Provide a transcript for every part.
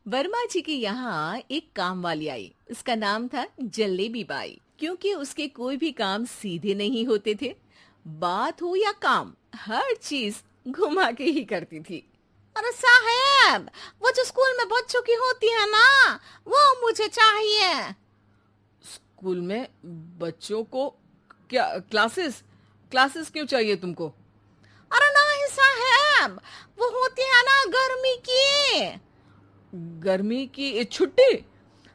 वर्मा जी के यहाँ एक काम वाली आई। उसका नाम था जलेबी बाई। क्योंकि उसके कोई भी काम सीधे नहीं होते थे, बात हो या काम, हर चीज घुमा के ही करती थी। अरे साहब, वो जो स्कूल में बच्चों की होती है ना, वो मुझे चाहिए। स्कूल में बच्चों को क्या क्लासेस क्लासेस क्यों चाहिए तुमको? अरे नहीं साहब, वो होती है ना गर्मी की। गर्मी की छुट्टी?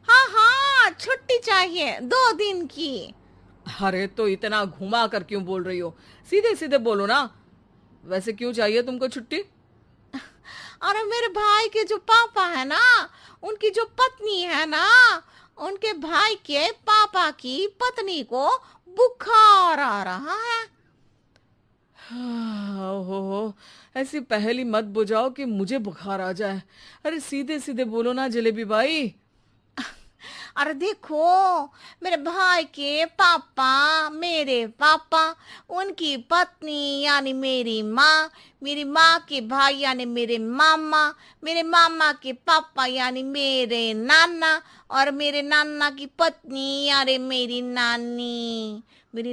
हाँ हाँ, छुट्टी चाहिए 2 दिन की। अरे तो इतना घुमा कर क्यों बोल रही हो? सीधे सीधे बोलो ना। वैसे क्यों चाहिए तुमको छुट्टी? अरे मेरे भाई के जो पापा है ना, उनकी जो पत्नी है ना, उनके भाई के पापा की पत्नी को बुखार आ रहा है। हो ऐसी पहेली मत बुझाओ कि मुझे बुखार आ जाए। अरे सीधे सीधे बोलो ना जलेबी भाई। अरे देखो, मेरे भाई के पापा, मेरे पापा, उनकी पत्नी यानी मेरी माँ के भाई यानी मेरे मामा के पापा यानी मेरे नाना, और मेरे नाना की पत्नी यानी मेरी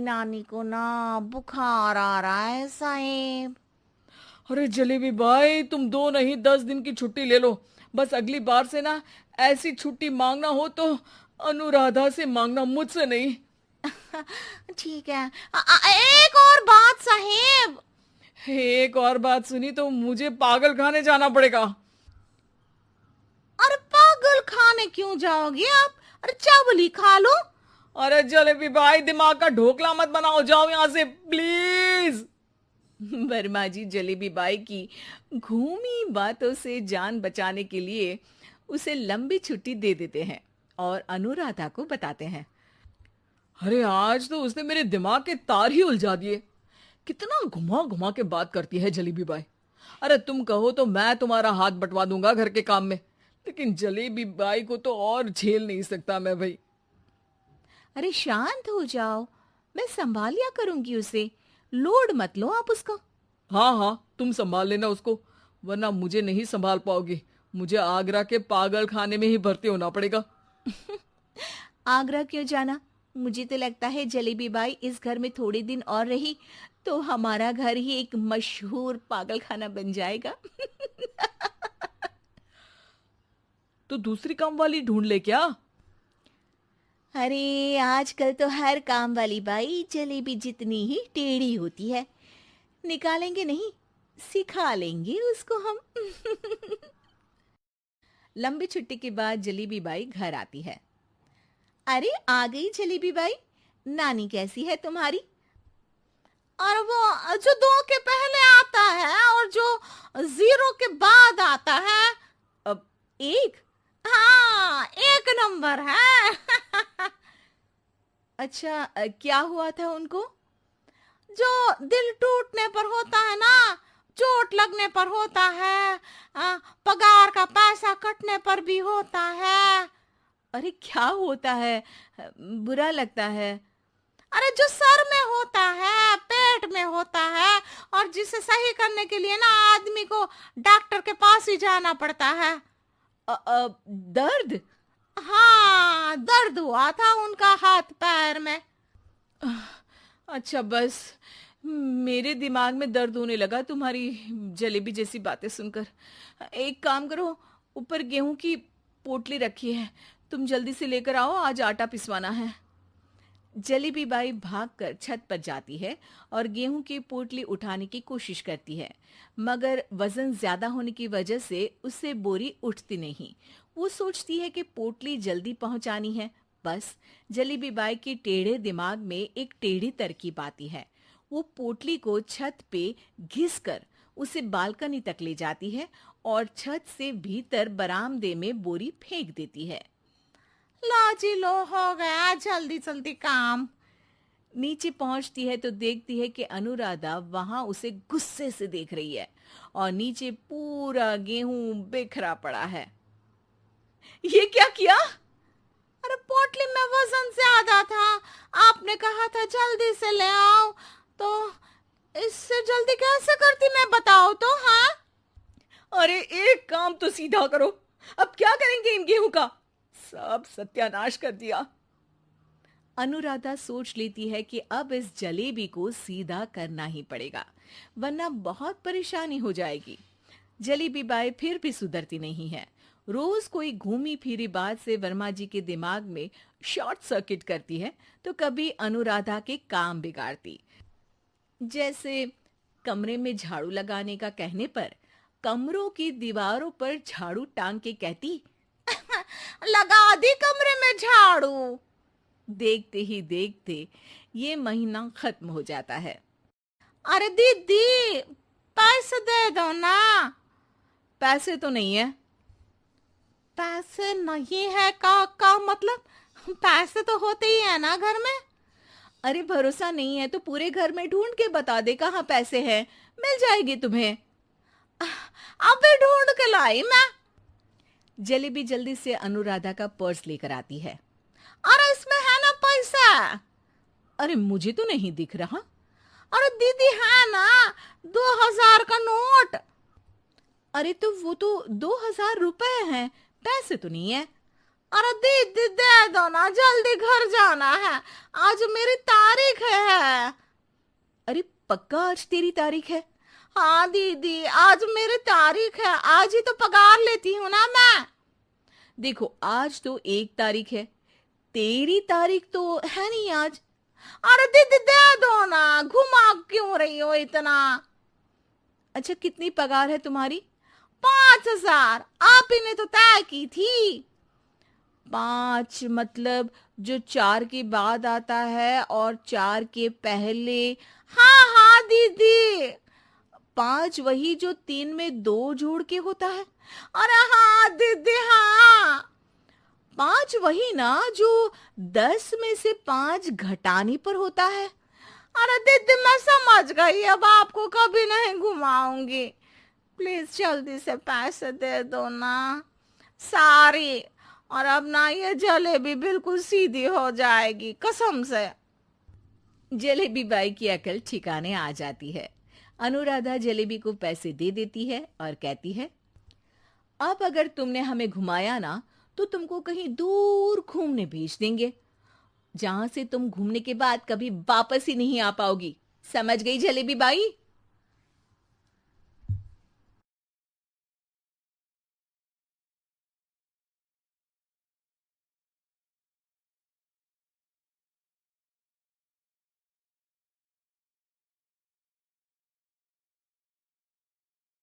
नानी को ना बुखार आ रहा है साहेब। अरे जलेबी भाई, तुम 2 नहीं 10 दिन की छुट्टी ले लो। बस अगली बार से ना ऐसी छुट्टी मांगना हो तो अनुराधा से मांगना, मुझसे नहीं। ठीक है। एक और बात साहेब। एक और बात सुनी तो मुझे पागल खाने जाना पड़ेगा। अरे पागल खाने क्यों जाओगे आप? अरे चावल ही खा लो। अरे जलेबी भाई, दिमाग का ढोकला मत बनाओ, जाओ यहाँ से प्लीज। वर्मा जी जलेबी बाई की घूमी बातों से जान बचाने के लिए उसे लंबी छुट्टी दे देते हैं और अनुराधा को बताते हैं। अरे आज तो उसने मेरे दिमाग के तार ही उलझा दिए। कितना घुमा घुमा के बात करती है जलेबी बाई। अरे तुम कहो तो मैं तुम्हारा हाथ बंटवा दूंगा घर के काम में, लेकिन जलेबी बाई को तो और झेल नहीं सकता मैं भाई। अरे शांत हो जाओ, मैं संभाल लिया करूंगी उसे, लोड मत लो आप उसका। हाँ हाँ, तुम संभाल लेना उसको, वरना मुझे नहीं संभाल पाओगी। मुझे आगरा के पागल खाने में ही भर्ती होना पड़ेगा। आगरा क्यों जाना? मुझे तो लगता है जलेबी बाई इस घर में थोड़े दिन और रही तो हमारा घर ही एक मशहूर पागल खाना बन जाएगा। तो दूसरी काम वाली ढूंढ ले क्या? अरे आजकल तो हर काम वाली बाई जलेबी जितनी ही टेढ़ी होती है। निकालेंगे नहीं, सिखा लेंगे उसको हम। लंबी छुट्टी के बाद जलेबी बाई घर आती है। अरे आ गई जलेबी बाई, नानी कैसी है तुम्हारी? और वो जो 2 के पहले आता है और जो 0 के बाद आता है। अब एक? हाँ, 1 नंबर है। अच्छा, क्या हुआ था उनको? जो दिल टूटने पर होता है ना, चोट लगने पर होता है, पगार का पैसा कटने पर भी होता है। अरे क्या होता है? बुरा लगता है? अरे जो सर में होता है, पेट में होता है, और जिसे सही करने के लिए ना आदमी को डॉक्टर के पास ही जाना पड़ता है। दर्द? हाँ, दर्द हुआ था उनका हाथ पैर में। अच्छा बस, मेरे दिमाग में दर्द होने लगा तुम्हारी जलेबी जैसी बातें सुनकर। एक काम करो, ऊपर गेहूं की पोटली रखी है, तुम जल्दी से लेकर आओ, आज आटा पिसवाना है। जलेबी बाई भागकर छत पर जाती है और गेहूं की पोटली उठाने की कोशिश करती है, मगर वजन ज्यादा होने की वजह से उससे बोरी उठती नहीं। वो सोचती है कि पोटली जल्दी पहुंचानी है। बस जलेबी बाई के टेढ़े दिमाग में एक टेढ़ी तरकीब आती है। वो पोटली को छत पे घिसकर उसे बालकनी तक ले जाती है और छत से भीतर बरामदे में बोरी फेंक देती है। लो जी लो, हो गया जल्दी जल्दी काम। नीचे पहुंचती है तो देखती है कि अनुराधा वहां उसे गुस्से से देख रही है और नीचे पूरा गेहूं बिखरा पड़ा है। ये क्या किया? अरे पोटली में वजन ज्यादा था, आपने कहा था जल्दी से ले आओ, तो इससे जल्दी कैसे करती मैं बताओ तो। हाँ, अरे एक काम तो सीधा करो, अब क्या करेंगे इन गेहूं का? सब सत्यानाश कर दिया। अनुराधा सोच लेती है कि अब इस जलेबी को सीधा करना ही पड़ेगा, वरना बहुत परेशानी हो जाएगी। जलेबी बाई फिर भी सुधरती नहीं है। रोज कोई घूमी फिरी बात से वर्मा जी के दिमाग में शॉर्ट सर्किट करती है, तो कभी अनुराधा के काम बिगाड़ती। जैसे कमरे में झाड़ू लगाने का कहने पर कमरों की दीवारों पर झाड़ू टांग के कहती, लगा दी कमरे में झाड़ू। देखते ही देखते ये महीना खत्म हो जाता है। अरे दीदी, पैसे दे दो ना। पैसे तो नहीं है। पैसे नहीं है का मतलब? पैसे तो होते ही है ना घर में। अरे भरोसा नहीं है तो पूरे घर में ढूंढ के बता दे कहाँ पैसे हैं, मिल जाएगी तुम्हें। अबे ढूंढ के लाई मैं। जलेबी जल्दी से अनुराधा का पर्स लेकर आती है। अरे इसमें है ना पैसा। अरे मुझे तो नहीं दिख रहा। अरे दीदी है ना, 2000 का नोट। अरे तो वो तो 2000 रुपए हैं, पैसे तो नहीं है। अरे दीदी दे दो ना, जल्दी घर जाना है, आज मेरी तारीख है। अरे पक्का आज तेरी तारीख है? हाँ दीदी, आज मेरी तारीख है, आज ही तो पगार लेती हूँ ना मैं। देखो आज तो 1 तारीख है, तेरी तारीख तो है नहीं आज। अरे दीदी दे दो ना, घुमा क्यों रही हो इतना? अच्छा कितनी पगार है तुम्हारी? 5000, आप ही ने तो तय की थी। 5 मतलब जो 4 के बाद आता है और 4 के पहले। हाँ हाँ दीदी। 5 वही जो 3 में 2 जोड़ के होता है। अरे हाँ दीदी हाँ। 5 वही ना जो 10 में से 5 घटाने पर होता है। अरे दीदी मैं समझ गई, अब आपको कभी नहीं घुमाऊंगी। प्लीज जल्दी से पैसे दे दो ना, सारी। और अब ना ये जलेबी बिल्कुल सीधी हो जाएगी कसम से। जलेबी बाई की अकल ठिकाने आ जाती है। अनुराधा जलेबी को पैसे दे देती है और कहती है, अब अगर तुमने हमें घुमाया ना तो तुमको कहीं दूर घूमने भेज देंगे, जहां से तुम घूमने के बाद कभी वापस ही नहीं आ पाओगी। समझ गई जलेबी बाई?